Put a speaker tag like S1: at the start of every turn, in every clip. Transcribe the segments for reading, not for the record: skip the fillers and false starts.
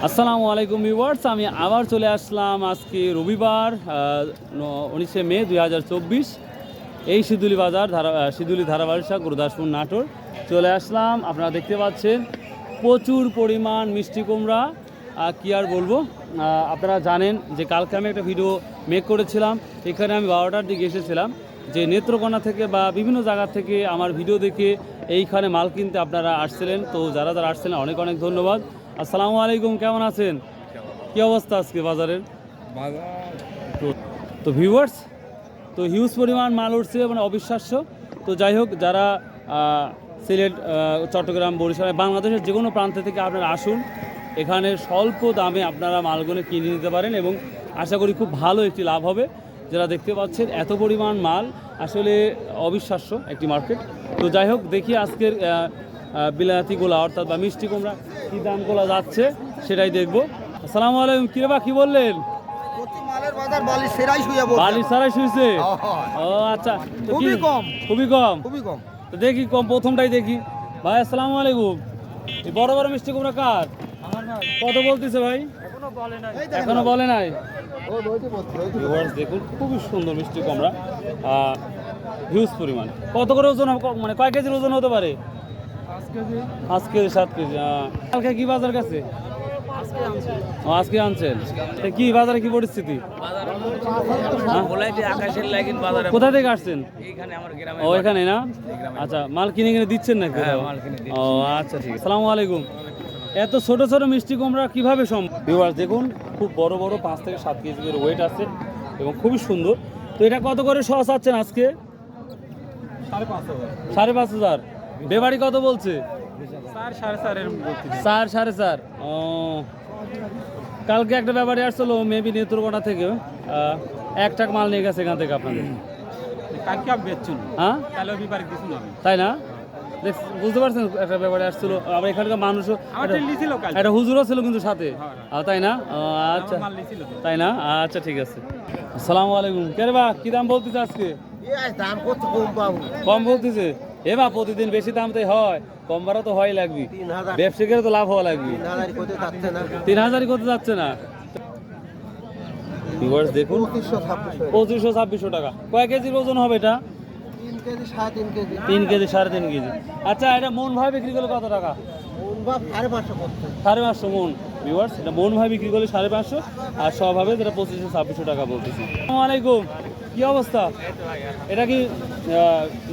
S1: আসসালামু আলাইকুম ভিউয়ার্স, আমি আবার চলে আসলাম আজকে রবিবার 19শে মে 2024 এই শিদুলি বাজার শিদুলি ধারাবাড়িশা গুরুদাসপুর নাটোর চলে আসলাম। আপনারা দেখতে পাচ্ছেন প্রচুর পরিমাণ মিষ্টি কুমড়া, কী আর বলবো। আপনারা জানেন যে কালকে আমি একটা ভিডিও মেক করেছিলাম, এখানে আমি 12টার দিকে এসেছিলাম, যে নেত্রকোনা থেকে বা বিভিন্ন জায়গা থেকে আমার ভিডিও দেখে এইখানে মাল কিনতে আপনারা আসছিলেন। তো যারা যারা আসছিলেন অনেক অনেক ধন্যবাদ। আসসালামু আলাইকুম, কেমন আছেন? কি অবস্থা আজকে বাজারের? তো ভিউয়ার্স, তো হিউজ পরিমাণ মাল উঠছে, মানে অবিশ্বাস্য। তো যাই হোক, যারা সিলেট, চট্টগ্রাম, বরিশাল, বাংলাদেশের যে কোনো প্রান্ত থেকে আপনারা আসুন, এখানে স্বল্প দামে আপনারা মালগুলো কিনে নিতে পারেন এবং আশা করি খুব ভালো একটি লাভ হবে। যারা দেখতে পাচ্ছেন এত পরিমাণ মাল, আসলে অবিশ্বাস্য একটি মার্কেট। তো যাই হোক, দেখি আজকের বিলাতিগুলা অর্থাৎ বা মিষ্টি কুমড়া কী দামগুলো যাচ্ছে সেটাই দেখবো। আসসালামু আলাইকুম, কিরে বা কি বললেন? বালি সারাই শুয়েছে? ও আচ্ছা, খুবই কম, খুবই কম, খুবই কম। তো দেখি কম, প্রথমটাই দেখি। ভাই আসসালামু আলাইকুম, এই বড় বড় মিষ্টি কুমড়া কার? কত বলতেছে ভাই? এখনো বলে নাই। দেখুন খুবই সুন্দর মিষ্টি কুমড়া, হিউজ পরিমাণ। কত করে ওজন, মানে কয় কেজির ওজন হতে পারে? 5 কেজি 7 কেজি। কালকে কি বাজার কাছে? আজকে আনছেন? কি বাজারে কি পরিস্থিতি? কোথা থেকে আসছেন? ও এখানে না? আচ্ছা, মাল কিনে কিনে দিচ্ছেন নাকি? ও আচ্ছা, ঠিক আছে। আসসালামু আলাইকুম। এত ছোট ছোট মিষ্টি কুমড়া কিভাবে সম্ভব? ভিউয়ার্স দেখুন, খুব বড় বড় 5 থেকে 7 কেজি করে ওয়েট আছে এবং খুবই সুন্দর। তো এটা কত করে সহ চাচ্ছেন আজকে? 5,500। বেবাড়ি কত বলছে? 4,500। ও, কালকে একটা ব্যাপারে আসছিল মেবি নেত্রকোনা থেকে, 1 টাকা মাল নিয়ে গেছে এখান থেকে আপনাদের। হ্যাঁ, তাই না? বুঝতে পারছেন, একটা ব্যাপারে আসছিল। আবার এখানকার মানুষও, একটা হুজুরও ছিল কিন্তু সাথে, তাই না? আচ্ছা, তাই না? আচ্ছা, ঠিক আছে। আসসালামু আলাইকুম। কে রে বা, কি দাম বলতেছে আজকে? কম বলতেছে? এ বা, প্রতিদিন বেশি দাম তো হয়, কম ভাড়া তো হয় লাগবে, ব্যবসায়ীদের তো লাভ হওয়া লাগবে। 3,000 করতে যাচ্ছে না? দেখুন 2500-2600 টাকা। কয় কেজির ওজন হবে এটা? 3 কেজি 3.5 কেজি। আচ্ছা, এটা মন ভাই বিক্রি করলে কত টাকা? 550 মন। ভিউয়ার্স, এটা মন ভাই বিক্রি করলে 550, আর সব হবে যেটা 2500-2600 টাকা বলতেছি। আসসালামু আলাইকুম, কি অবস্থা? এটা কি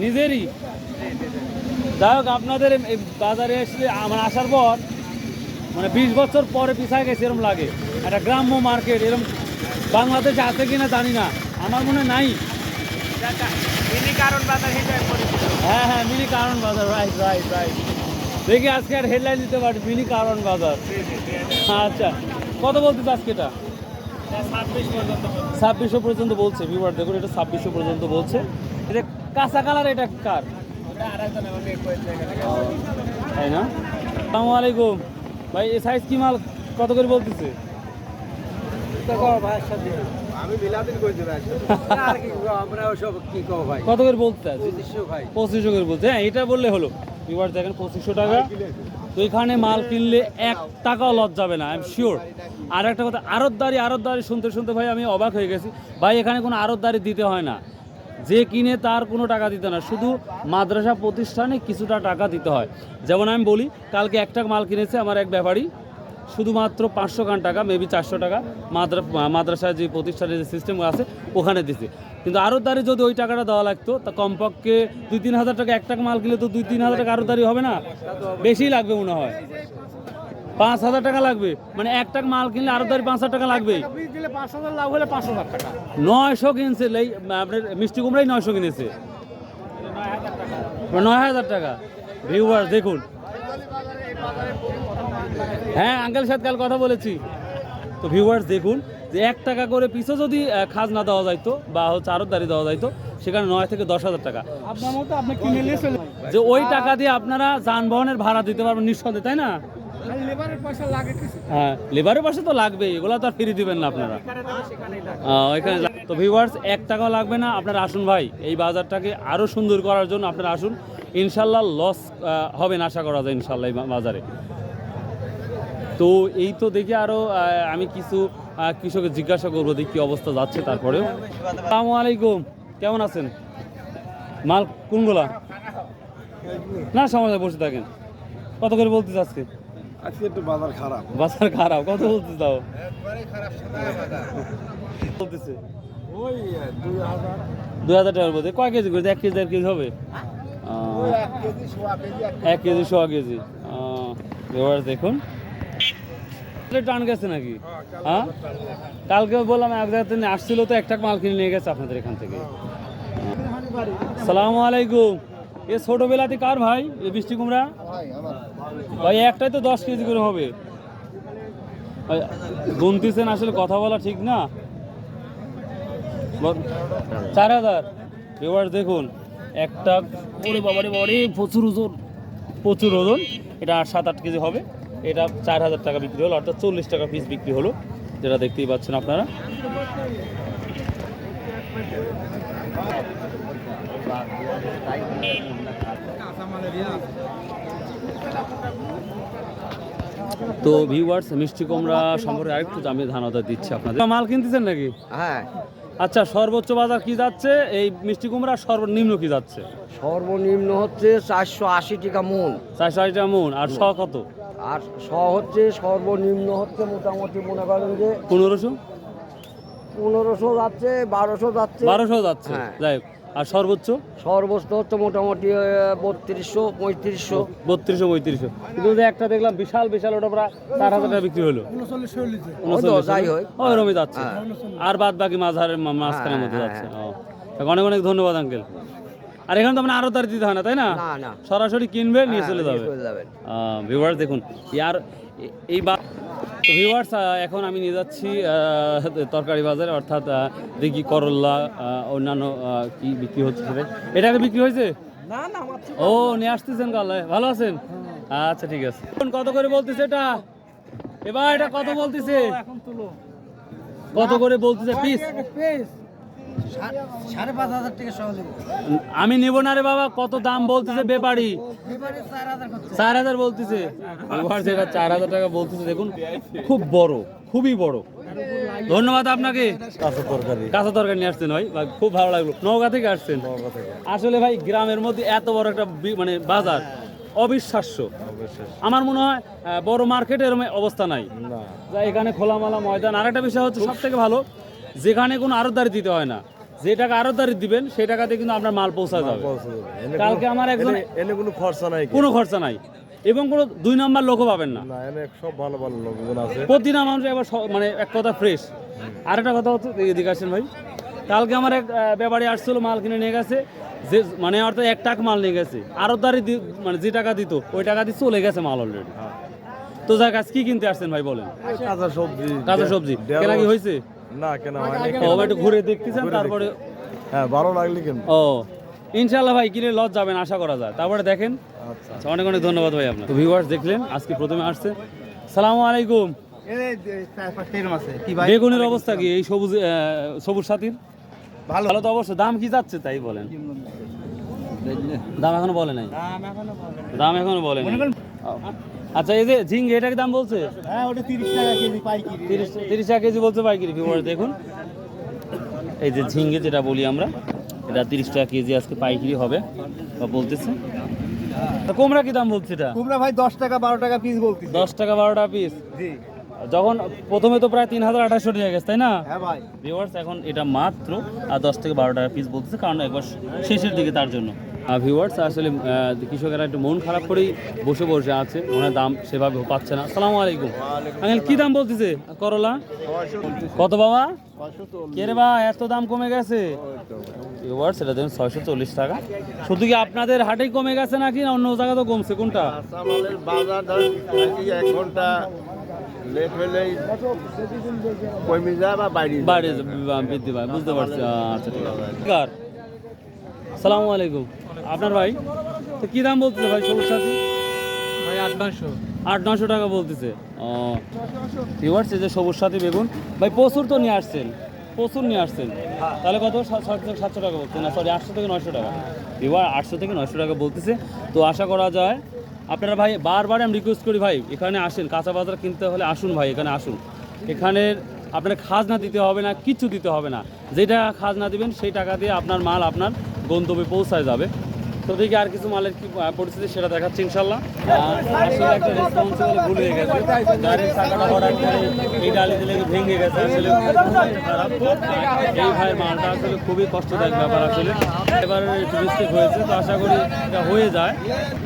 S1: নিজেরই? যাই হোক, আপনাদের এই বাজারে এসে আমার আসার পর মানে 20 বছর পরে পিছায় গেছে এরকম লাগে। একটা গ্রাম্য মার্কেট এরকম বাংলাদেশে আছে কিনা জানি না, আমার মনে নাই। হ্যাঁ হ্যাঁ, মিনি কারণ বাজার, রাইট রাইট রাইট। দেখি আজকে আর হেডলাইন দিতে পারি, মিনি কারণ বাজার। আচ্ছা, কত বলতেছে আজকে? এটা 2600 পর্যন্ত বলছে। ভিউয়ার দেখুন, এটা 2600 পর্যন্ত বলছে। এটা কাঁচা কালার, এটা কার? তাই না? আসসালামু আলাইকুম ভাই, এই সাইজ কি মাল কত করে বলতেছে? কত করে বলতে? 2500 করে বলতে। হ্যাঁ, এটা বললে হলো। এবার দেখেন 2500 টাকা। তো এখানে মাল কিনলে 1 টাকাও লস যাবে না, আই এম শিওর। আর একটা কথা, আড়তদারি শুনতে শুনতে ভাই আমি অবাক হয়ে গেছি। ভাই এখানে কোনো আড়তদারি দিতে হয় না, যে কিনে তার কোনো টাকা দিতে না, শুধু মাদ্রাসা প্রতিষ্ঠানে কিছুটা টাকা দিতে হয়। যেমন আমি বলি, কালকে 1 টাকা মাল কিনেছে আমার এক ব্যাপারী, শুধুমাত্র 500 টাকা, মেবি 400 টাকা মাদ্রাসায় যে প্রতিষ্ঠানের যে সিস্টেম আছে ওখানে দিছে। কিন্তু আড়তদারি যদি ওই টাকাটা দেওয়া লাগতো, তা কমপক্ষে 2-3 হাজার টাকা। 1 টাকা মাল কিনলে তো 2-3 হাজার টাকা আড়তদারি হবে না? বেশি লাগবে মনে হয়, 5,000 টাকা লাগবে। মানে 1 টাকা মাল কিনলে আড়তদারি 5,000 টাকা লাগবে। 900 কিনছে, আপনার মিষ্টি কুমড়াই 900 কিনেছে, 9,000 টাকা। ভিউয়ার দেখুন। হ্যাঁ, আঙ্কেল সাথে কাল কথা বলেছি। তো ভিউয়ার্স দেখুন, যে 1 টাকা করে পিছু যদি খাজনা দেওয়া যাইতো বা হচ্ছে আড়তদারি দেওয়া যাইতো, সেখানে 9 থেকে 10,000 টাকা। আপনার মতো আপনি কিনে নিয়ে চলে, যে ওই টাকা দিয়ে আপনারা যানবাহনের ভাড়া দিতে পারবেন নিঃসন্দেহে, তাই না? হ্যাঁ, লেবারের পয়সা তো লাগবেই, এগুলো তো আর ফ্রি দিবেন না আপনারা ওইখানে। তো ভিউয়ার্স, 1 টাকাও লাগবে না, আপনারা আসুন ভাই, এই বাজারটাকে আরও সুন্দর করার জন্য আপনারা আসুন। ইনশাল্লাহ লস হবে না, আশা করা যায় ইনশাল্লাহ এই বাজারে। তো এই তো দেখি আরও আমি কিছু কৃষকের জিজ্ঞাসা করবো দেখি কী অবস্থা যাচ্ছে। তারপরেও আসসালামু আলাইকুম, কেমন আছেন? মাল কোনগুলা? না সমস্যা, বসে থাকেন। কত করে বলতেছে আজকে?
S2: আজকে একটু বাজার খারাপ।
S1: বাজার খারাপ, কত বলতেছে তাও? বলতেছে
S2: ওই 2000
S1: 2000 টাকার মধ্যে। কয় কেজি করে? 1 কেজি 1.5 কেজি হবে?
S2: 1 কেজি, সোয়া কেজি,
S1: 1 কেজি 100 কেজি। এবার দেখুন টান গেছে নাকি? হ্যাঁ, কালকে বললাম এক জায়গা থেকে আসছিল, তো একটা মাল কিনে নিয়ে গেছে আপনাদের এখান থেকে। সালামু আলাইকুম। এ ছোটবেলাতে কার ভাই এ মিষ্টি কুমড়া? ভাই একটাই তো 10 কেজি করে হবে। গুনতেছেন, আসলে কথা বলা ঠিক না। 4000। এবার দেখুন একটা, ওরে বাবারে বাবারে, প্রচুর ওজন, প্রচুর ওজন। এটা 7-8 কেজি হবে। এটা 4000 টাকা বিক্রি হলো, অর্থাৎ 40 টাকা পিস বিক্রি হলো, যেটা দেখতেই পাচ্ছেন আপনারা। তো ভিউয়ার্স, মিষ্টি কুমড়া সম্পর্কে আরেকটু আমি ধারণা দিচ্ছি আপনাদের। মাল কিনতেছেন নাকি?
S3: হ্যাঁ,
S1: আচ্ছা, সর্বোচ্চ বাজার কি যাচ্ছে এই মিষ্টি কুমড়া? সর্বনিম্ন কি যাচ্ছে?
S3: সর্বনিম্ন হচ্ছে 480 টাকা মন।
S1: 460 টাকা মন। আর শ কত?
S3: আর হচ্ছে সর্বনিম্ন হচ্ছে মোটামুটি মনে করেন যে
S1: 1500
S3: 1500 যাচ্ছে, 1200 যাচ্ছে,
S1: 1200 যাচ্ছে।
S3: হ্যাঁ।
S1: যাই হোক, আর সর্বোচ্চ
S3: সর্বোচ্চ হচ্ছে মোটামুটি 3200 3500।
S1: 3200 3500। কিন্তু যে একটা দেখলাম বিশাল বিশাল, ওটা প্রায় 4000 টাকা বিক্রি হলো। 39
S3: যাই হোক,
S1: ওই রকমই যাচ্ছে।
S3: হ্যাঁ।
S1: আর বাদ বাকি মাঝারের মাঝখানের মধ্যে
S3: হ্যাঁ,
S1: যাচ্ছে। অনেক অনেক ধন্যবাদ আঙ্কেল। আর এখানে তো আপনার আরো তার দিতে হয় না, তাই না?
S3: না না,
S1: সরাসরি কিনবে, নিয়ে চলে যাবে।
S3: যাবেন।
S1: ভিউয়ার্স দেখুন, ইয়ার এই তো ভিউয়ার্স, এখন আমি নিয়ে যাচ্ছি তরকারি বাজারে, অর্থাৎ দেখি করল্লা, অন্যান্য কি বিক্রি হচ্ছে সেটা। এটা আগে বিক্রি হয়েছে?
S3: না না,
S1: ও, নিয়ে আসতেছেন কালে। ভালো আছেন? আচ্ছা, ঠিক আছে। কত করে বলতেছে এটা? এবার এটা কত বলতেছে? কত করে বলতেছে পিস?
S3: 5500 টাকা সহ দেব।
S1: আমি নেব না রে বাবা। কত দাম বলতেছে ব্যাপারী? 4000 বলতেছে। এবার যেটা 4000 টাকা বলতেছে, দেখুন খুব বড়, খুবই বড়। ধন্যবাদ আপনাকে। কাঁচা তরকারি নিয়ে আসছেন ভাই, খুব ভালো লাগলো। নওগাঁ থেকে আসছেন? আসলে ভাই গ্রামের মধ্যে এত বড় একটা মানে বাজার, অবিশ্বাস্য। আমার মনে হয় বড় মার্কেটে এরকম অবস্থা নাই। এখানে খোলামেলা ময়দান। আর একটা বিষয় হচ্ছে, সব থেকে ভালো, যেখানে কোনো আড়তদারি দিতে হয় না। যে টাকা আড়তদারি দিবেন সেই টাকাতে কিন্তু আপনার মাল পৌঁছা যাবে। কালকে আমার একজন,
S2: এনে কোনো খরচা নাই,
S1: কোনো খরচা নাই, এবং কোনো 2 নাম্বার লোকও পাবেন না।
S2: না এনে সব ভালো ভালো লোকজন আছে।
S1: প্রতিদিন মানুষ এবার মানে এক কথা ফ্রেশ। আর একটা কথা হচ্ছে, এদিকে আসেন ভাই, কালকে আমার এক ব্যাপারী আসছিল, মাল কিনে নিয়ে গেছে, যে মানে অর্থাৎ 1 টাকা মাল নিয়ে গেছে, আড়তদারি মানে যে টাকা দিত ওই টাকা দিয়ে চলে গেছে মাল অলরেডি। তো যাক, আজ কি কিনতে আসছেন ভাই বলেন?
S2: কাঁচা সবজি।
S1: কাঁচা সবজি কেনা কি হয়েছে?
S2: না কেনা হয়নি।
S1: একটু ঘুরে দেখতেছেন, তারপরে
S2: হ্যাঁ, ভালো লাগলে কেন।
S1: ও, ইনশাআল্লাহ ভাই কিনে লস যাবেন আশা করা যায়। তারপরে দেখেন।
S2: আচ্ছা,
S1: অনেক অনেক ধন্যবাদ ভাই আপনার। তো ভিউয়ার্স দেখলেন, আজকে প্রথমে আসছে। সালামু আলাইকুম। বেগুনের অবস্থা কি এই সবুজ সাথীর? ভালো তো অবশ্যই। দাম কি যাচ্ছে তাই বলেন? দাম এখনো বলে নাই? দাম এখনো বলে নাই। আচ্ছা, এই যে ঝিঙ্গে, এটা কি দাম বলছে?
S3: হ্যাঁ, ওটা 30 টাকা কেজি পাইকারি।
S1: 30 টাকা কেজি বলছে পাইকারি। ভিউয়ার্স দেখুন, এই যে ঝিঙ্গে যেটা বলি আমরা, এটা 30 টাকা কেজি আজকে পাইকারি হবে বা বলতেছে। কুমড়া কি দাম বলছে? এটা
S3: কুমড়া ভাই 10 টাকা 12 টাকা পিস বলছি।
S1: 10 টাকা 12 টাকা পিস।
S3: জি,
S1: যখন প্রথমে তো প্রায় 3800 টাকা গেছে, তাই না?
S3: হ্যাঁ ভাই।
S1: ভিউয়ার্স এখন এটা মাত্র 10 থেকে 12 টাকা পিস বলতেছে, কারণ একবার শেষের দিকে তার জন্য। ভিউয়ার্স আসলে কৃষকেরা একটু মন খারাপ করেই বসে বসে আছে, মনে হয় দাম সেভাবে পাচ্ছে না। আসসালামু আলাইকুম আঙ্কেল, কি দাম বলতেছে করলা? কত বাবা? কে রে বা, এত দাম কমে গেছে? ভিউয়ার্স এটা দেখুন 640 টাকা। শুধু কি আপনাদের হাটেই কমে গেছে নাকি না অন্য জায়গাতেও কমছে? কোনটা?
S2: কাঁচামালের বাজার ধর 1 ঘন্টা লেট হলেই কমে যায় বা বাইরে
S1: বৃদ্ধি পায়, বুঝতে পারছি। আচ্ছা, ঠিক আছে। সালামু আলাইকুম। আপনার ভাই তো কি দাম বলতেছে ভাই সবুজ সাথী?
S3: ভাই 8-900।
S1: 800-900 টাকা বলতেছে। ভিউয়ার্স এই যে সবুজ সাথী বেগুন ভাই প্রচুর তো নিয়ে আসছেন, প্রচুর নিয়ে আসছেন। তাহলে কত? 700 টাকা বলছেন না? সরি, 800 থেকে 900 টাকা। ভিউয়ার 800 থেকে 900 টাকা বলতেছে। তো আশা করা যায় আপনারা ভাই বারবার আমি রিকোয়েস্ট করি ভাই এখানে আসেন, কাঁচা বাজার কিনতে হলে আসুন ভাই, এখানে আসুন। এখানের আপনার খাজনা দিতে হবে না, কিচ্ছু দিতে হবে না, যে টাকা খাজনা দিবেন সেই টাকা দিয়ে আপনার মাল আপনার গন্তব্যে পৌঁছায় যাবে। তো দেখি আর কিছু মালের কি পরিস্থিতি সেটা দেখাচ্ছি ইনশাল্লাহ। আসলে একটা রেসপন্সিবল ভুল হয়ে গেছে, গাড়ির চাকাটা অর্ডার করে এই ডালি দিলে ভেঙে গেছে, আসলে খারাপ। এই ভাইয়ের মালটা আসলে খুবই কষ্টদায়ক ব্যাপার, আসলে এবার একটু মিস্টেক হয়েছে, তো আশা করি এটা হয়ে যায়।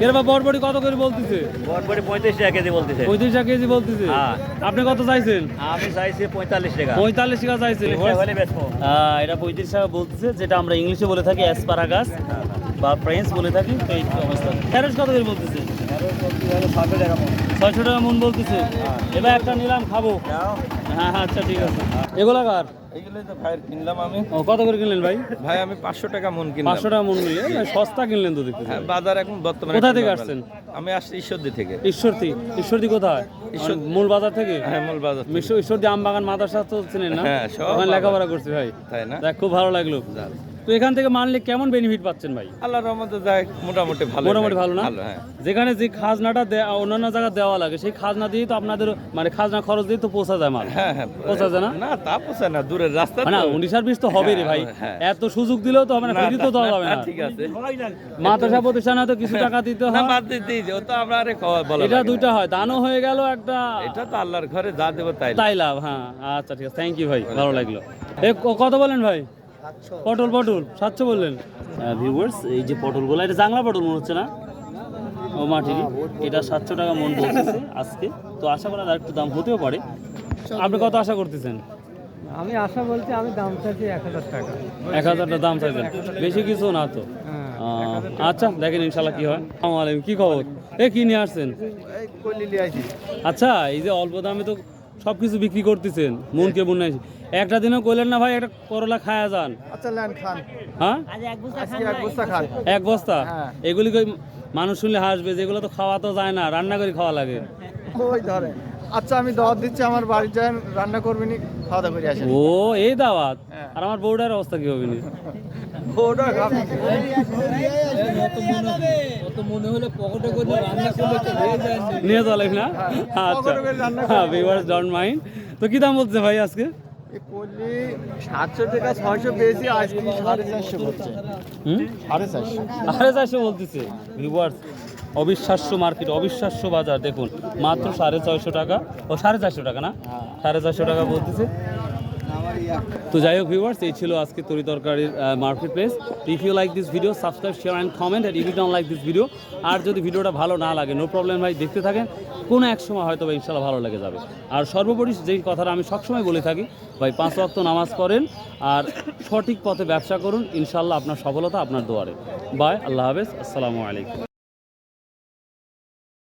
S1: এরপর বরবটি কত করে বলতেছে?
S4: বরবটি 35 টাকা কেজি বলতেছে।
S1: 35 টাকা কেজি বলতেছে।
S4: হ্যাঁ।
S1: আপনি কত চাইছেন?
S4: আমি চাইছি 45 টাকা।
S1: 45 টাকা চাইছেন।
S4: হলে বেচবো।
S1: এটা 35 টাকা বলতেছে, যেটা আমরা ইংলিশে বলে থাকি অ্যাসপারাগাস বা ফ্রেঞ্চ বলে থাকি। তো এই অবস্থা। ঢেঁড়স কত করে বলতেছে? 600 টাকা মন বলতেছে। এবার একটা নিলাম, খাবো। হ্যাঁ আচ্ছা ঠিক আছে। এগুলা কার?
S5: এইগুলোই তো ভাইয়ের কিনলাম আমি।
S1: ও কত করে কিনলেন ভাই?
S5: ভাই আমি 500 টাকা মন কিনলাম।
S1: 500 টাকা মন নিলে সস্তা কিনলেন তো দেখতেছি।
S5: হ্যাঁ, বাজার এখন বর্তমানে
S1: কোথা থেকে
S5: normal।
S1: আসছেন?
S5: আমি আসছি ঈশ্বরদী থেকে।
S1: ঈশ্বরদী কোথায়? মূল বাজার থেকে?
S5: হ্যাঁ, মূল বাজার থেকে।
S1: ঈশ্বরদী আমবাগান মাদ্রাসা তো চিনেন না?
S5: হ্যাঁ, সব
S1: ওখানে লেখাপড়া করছি ভাই।
S5: তাই না?
S1: দেখ খুব ভালো লাগলো। তো এখান থেকে মানলে কেমন বেনিফিট পাচ্ছেন ভাই?
S5: আল্লাহর রহমতে যায় মোটামুটি ভালো।
S1: মোটামুটি ভালো না?
S5: ভালো, হ্যাঁ।
S1: যেখানে যে খাজনাটা অন্যান্য জায়গায় দেওয়া লাগে সেই খাজনা দিয়েই তো আপনাদের মানে খাজনা খরচ দিয়ে তো পৌঁছা যায় মাল।
S5: হ্যাঁ হ্যাঁ।
S1: পৌঁছা যায় না?
S5: না তা পোষায় না, দূরের রাস্তা
S1: না
S5: তো।
S1: 19-20 তো হবে রে ভাই।
S5: হ্যাঁ।
S1: এত সুযোগ দিলেও তো হবে না,
S5: না,
S1: ফ্রি তো দেওয়া যাবে
S5: না,
S1: না।
S5: ঠিক আছে।
S1: মাদ্রাসা প্রতিষ্ঠানে তো কিছু টাকা দিতে
S5: না,
S1: হয়।
S5: বাদ দিতেই যে, ও তো আমরা আরে বলা
S1: এটা
S5: লাগে না।
S1: দুইটা হয়, দানও হয়ে গেল একটা,
S5: এটা তো আল্লাহর ঘরে যা দেবো তাই।
S1: তাই লাভ। হ্যাঁ আচ্ছা ঠিক আছে, থ্যাংক ইউ ভাই, ভালো লাগলো। কত বলেন ভাই? পটল 700 বললেন। ভিউয়ার্স এই যে পটলগুলো, এটা জাংলা পটল মনে হচ্ছে না, ও মাটির, এটা 700 টাকা মন বলতেছে আজকে। তো আশা করা আর একটু দাম হতেও পারে। আপনি কত আশা করতেছেন?
S3: আমি আশা বলছি, আমি দাম চাইছি 1000 টাকা।
S1: 1000 টাকা দাম চাইছেন, বেশি কিছু না তো। আচ্ছা দেখেন ইনশাল্লাহ কি হয়। আসসালামু আলাইকুম, কি খবর? কি নিয়ে আসছেন? আচ্ছা এই যে অল্প দামে তো সব কিছু বিক্রি করতেছেন, মনকে মন নাই, একটা দিনও কইলেন না ভাই একটা করলা খায়া যান?
S3: আচ্ছা লেন খান।
S1: হ্যাঁ
S3: আজকে এক বস্তা খান।
S1: এক বস্তা?
S3: হ্যাঁ।
S1: এগুলি কই মানুষ শুনলে হাসবে, যেগুলো তো খাওয়া তো যায় না, রান্না করে খাওয়া লাগে।
S3: ওই ধরে। আচ্ছা আমি দাওয়াত দিচ্ছি, আমার বাড়ি যান, রান্না করবেন, খাওয়া দাওয়া করে আসেন।
S1: ও এই দাওয়াত, আর আমার বউটার অবস্থা কি হবে নি?
S3: ওটা খাবেন।
S1: নিয়ে চলে না? আচ্ছা হ্যাঁ, ভিউয়ার্স ডোন্ট মাইন্ড। তো কি দাম বলছে ভাই আজকে?
S3: এই কলি 700 টাকা 600 বেশি, আজকে 450 বলছে। 450।
S1: 450 বলতেছে। ভিউয়ার্স অবিশ্বাস্য মার্কেট, অবিশ্বাস্য বাজার, দেখুন মাত্র 650 টাকা, ও 450 টাকা না, 450 টাকা বলতেছে। তো যাই হোক ভিউয়ার্স, এই ছিল আজকে তরি তরকারির market place. If you like this video subscribe share and comment, and if you don't like this video, আর যদি ভিডিওটা ভালো না লাগে নো প্রবলেম ভাই, দেখতে থাকেন, কোনো এক সময় হয়তো বা ইনশাল্লাহ ভালো লেগে যাবে। আর সর্বোপরি যেই কথাটা আমি সবসময় বলে থাকি ভাই, 5 ওয়াক্ত নামাজ পড়েন আর সঠিক পথে ব্যবসা করুন, ইনশাল্লাহ আপনার সফলতা আপনার দুয়ারে। বাই, আল্লাহ হাফেজ, আসসালামু আলাইকুম।